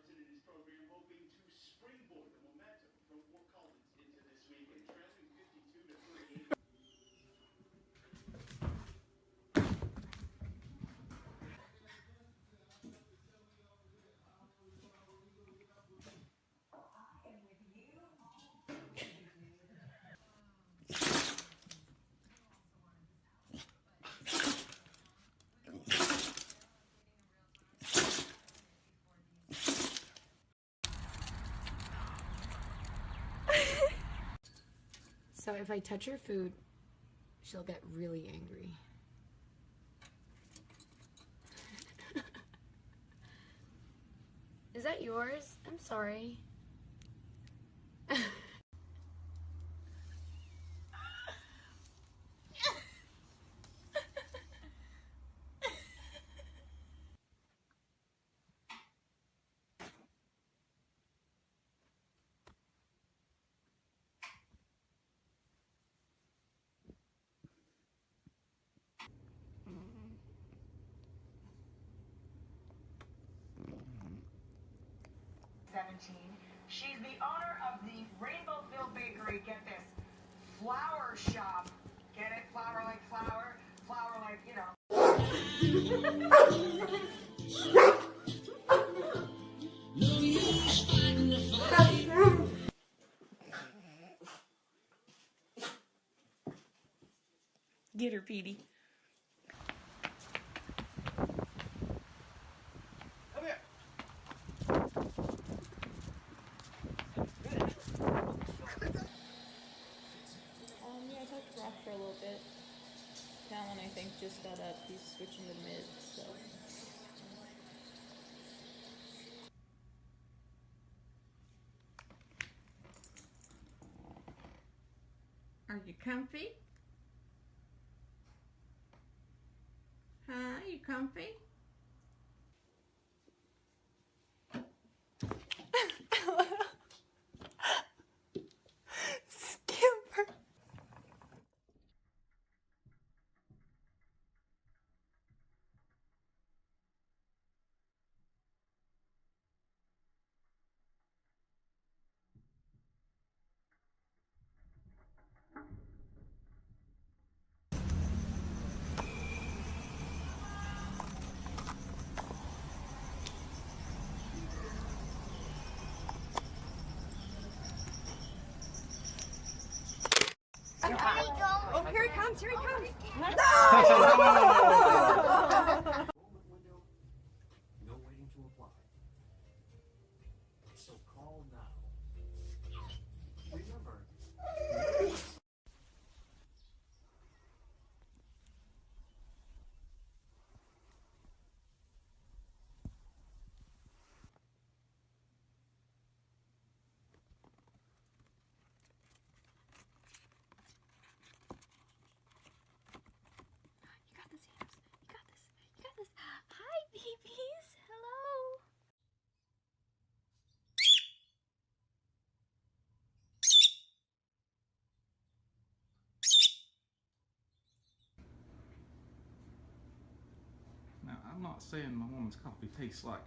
starts into this program hoping to springboard the momentum from Fort Collins into this weekend, trailing 52-38. So if I touch her food, she'll get really angry. Is that yours? I'm sorry. She's the owner of the Rainbowville Bakery. Get this, flower shop. Get it? Flower like flower, flower like, you know. Get her, Petey. Yeah, I talked to Rock for a little bit. Talon, I think, just got up. He's switching to mid, so. Are you comfy? Huh? You comfy? Skipper. Oh, here it comes, here it comes. No waiting to apply. So call now. Remember. You got this, Hams. You got this. You got this. Hi, babies. Hello. Now, I'm not saying my woman's coffee tastes like